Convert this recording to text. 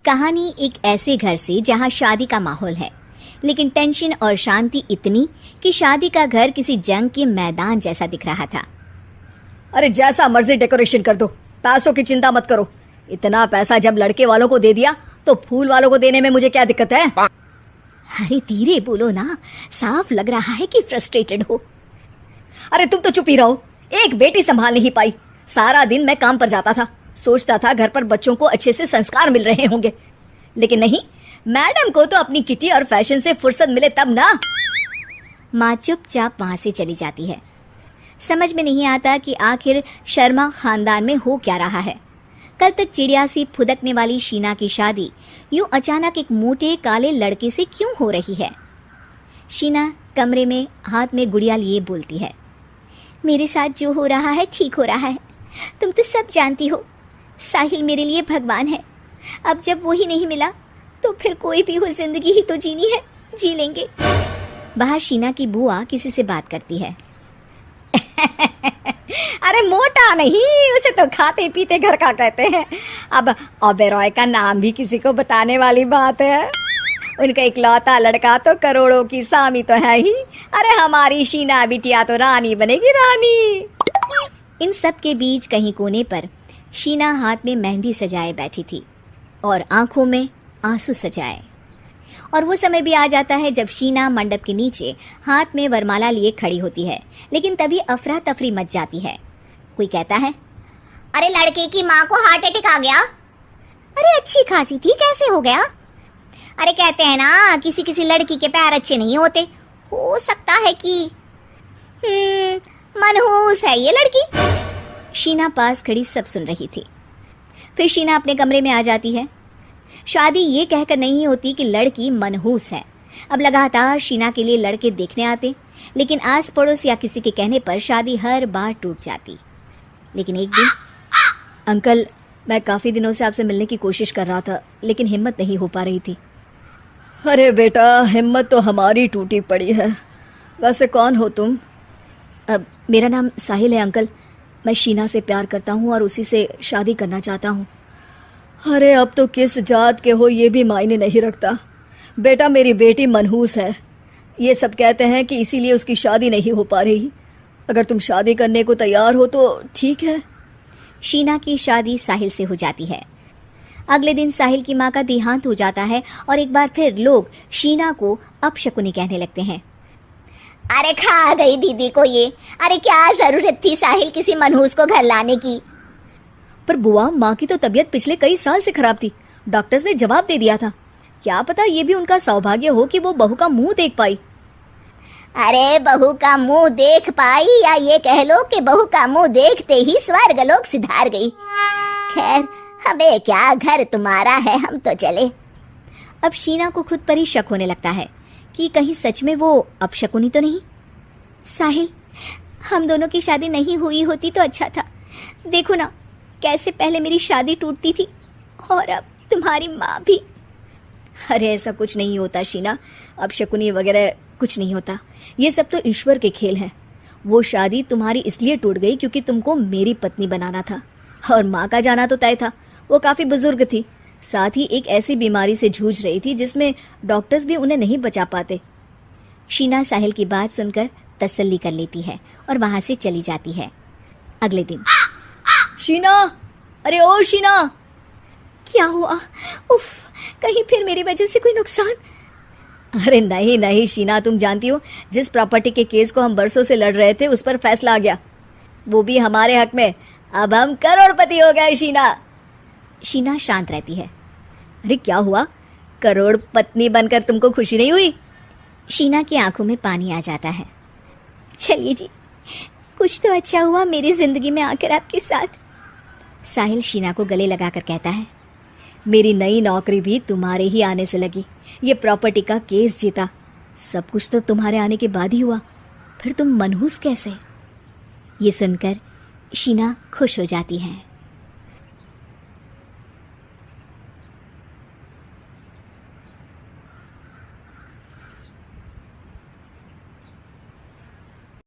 कहानी एक ऐसे घर से जहां शादी का माहौल है, लेकिन टेंशन और शांति इतनी कि शादी का घर किसी जंग के मैदान जैसा दिख रहा था। अरे जैसा मर्जी डेकोरेशन कर दो, पैसों की चिंता मत करो। इतना पैसा जब लड़के वालों को दे दिया तो फूल वालों को देने में मुझे क्या दिक्कत है? अरे धीरे बोलो ना, साफ लग रहा है कि फ्रस्ट्रेटेड हो। अरे तुम तो चुप ही रहो। एक बेटी संभाल नहीं पाई। सारा दिन मैं काम पर जाता था, सोचता था घर पर बच्चों को अच्छे से संस्कार मिल रहे होंगे, लेकिन नहीं, मैडम को तो अपनी किटी और फैशन से फुर्सत मिले तब ना। माँ चुपचाप वहां से चली जाती है। समझ में नहीं आता कि आखिर शर्मा खानदान में हो क्या रहा है। कल तक चिड़िया सी फुदकने वाली शीना की शादी यूं अचानक एक मोटे काले लड़के से क्यों हो रही है? शीना कमरे में हाथ में गुड़िया लिए बोलती है, मेरे साथ जो हो रहा है ठीक हो रहा है। तुम तो सब जानती हो, साहिल मेरे लिए भगवान है। अब जब वो ही नहीं मिला तो फिर कोई भी हो, जिंदगी ही तो जीनी है, जी लेंगे। बाहर शीना की बुआ किसी से बात करती है। अरे मोटा नहीं, उसे तो खाते पीते घर का कहते हैं। अब ओबेरॉय का नाम भी किसी को बताने वाली बात है। उनका इकलौता लड़का तो करोड़ों की सामी तो है ही। अरे हमारी शीना बिटिया तो रानी बनेगी, रानी। इन सब के बीच कहीं कोने पर शीना हाथ में मेहंदी सजाए बैठी थी और आंखों में आंसू सजाए। और वो समय भी आ जाता है जब शीना मंडप के नीचे हाथ में वरमाला लिए खड़ी होती है, लेकिन तभी अफरा तफरी मच जाती है। कोई कहता है, अरे लड़के की माँ को हार्ट अटैक आ गया। अरे अच्छी खासी थी, कैसे हो गया? अरे कहते हैं ना, किसी किसी लड़की के पैर अच्छे नहीं होते, हो सकता है कि मनहूस है ये लड़की। शीना पास खड़ी सब सुन रही थी। फिर शीना अपने कमरे में आ जाती है। शादी ये कहकर नहीं होती कि लड़की मनहूस है। अब लगातार शीना के लिए लड़के देखने आते, लेकिन आस पड़ोस या किसी के कहने पर शादी हर बार टूट जाती। लेकिन एक दिन, अंकल, मैं काफी दिनों से आपसे मिलने की कोशिश कर रहा था, लेकिन हिम्मत नहीं हो पा रही थी। अरे बेटा, हिम्मत तो हमारी टूटी पड़ी है। वैसे कौन हो तुम? अब मेरा नाम साहिल है अंकल। मैं शीना से प्यार करता हूँ और उसी से शादी करना चाहता हूँ। अरे अब तो किस जात के हो ये भी मायने नहीं रखता। बेटा, मेरी बेटी मनहूस है। ये सब कहते हैं कि इसीलिए उसकी शादी नहीं हो पा रही। अगर तुम शादी करने को तैयार हो तो ठीक है। शीना की शादी साहिल से हो जाती है। अगले दिन साहिल की माँ का देहांत हो जाता है और एक बार फिर लोग शीना को अपशकुनी कहने लगते हैं। अरे खा गई दीदी को ये। अरे क्या जरूरत थी साहिल किसी मनहूस को घर लाने की? पर बुआ, माँ की तो तबीयत पिछले कई साल से खराब थी। डॉक्टर्स ने जवाब दे दिया था। क्या पता ये भी उनका सौभाग्य हो कि वो बहू का मुंह देख पाई। अरे बहू का मुंह देख पाई, या ये कह लो कि बहू का मुंह देखते ही स्वर्ग लोक सिधार गई। खैर, हमें क्या, घर तुम्हारा है, हम तो चले। अब शीना को खुद पर ही शक होने लगता है कि कहीं सच में वो अपशकुनी तो नहीं। साहिल, हम दोनों की शादी नहीं हुई होती तो अच्छा था। देखो ना, कैसे पहले मेरी शादी टूटती थी और अब तुम्हारी माँ भी। अरे ऐसा कुछ नहीं होता शीना, अपशकुनी वगैरह कुछ नहीं होता। ये सब तो ईश्वर के खेल हैं। वो शादी तुम्हारी इसलिए टूट गई क्योंकि तुमको मेरी पत्नी बनाना था, और माँ का जाना तो तय था। वो काफी बुजुर्ग थी, साथ ही एक ऐसी बीमारी से जूझ रही थी जिसमें डॉक्टर्स भी उन्हें नहीं बचा पाते। शीना साहिल की बात सुनकर तसल्ली कर लेती है और वहां से चली जाती है। अगले दिन, शीना, अरे ओ शीना। क्या हुआ? उफ, कहीं फिर मेरी वजह से कोई नुकसान? अरे नहीं नहीं शीना, तुम जानती हो, जिस प्रॉपर्टी के केस को हम बरसों से लड़ रहे थे उस पर फैसला आ गया, वो भी हमारे हक में। अब हम करोड़पति हो गए शीना। शीना शांत रहती है। अरे क्या हुआ? करोड़ पत्नी बनकर तुमको खुशी नहीं हुई? शीना की आंखों में पानी आ जाता है। चलिए जी, कुछ तो अच्छा हुआ मेरी जिंदगी में आकर आपके साथ। साहिल शीना को गले लगाकर कहता है, मेरी नई नौकरी भी तुम्हारे ही आने से लगी। ये प्रॉपर्टी का केस जीता, सब कुछ तो तुम्हारे आने के बाद ही हुआ। फिर तुम मनहूस कैसे? ये सुनकर शीना खुश हो जाती है।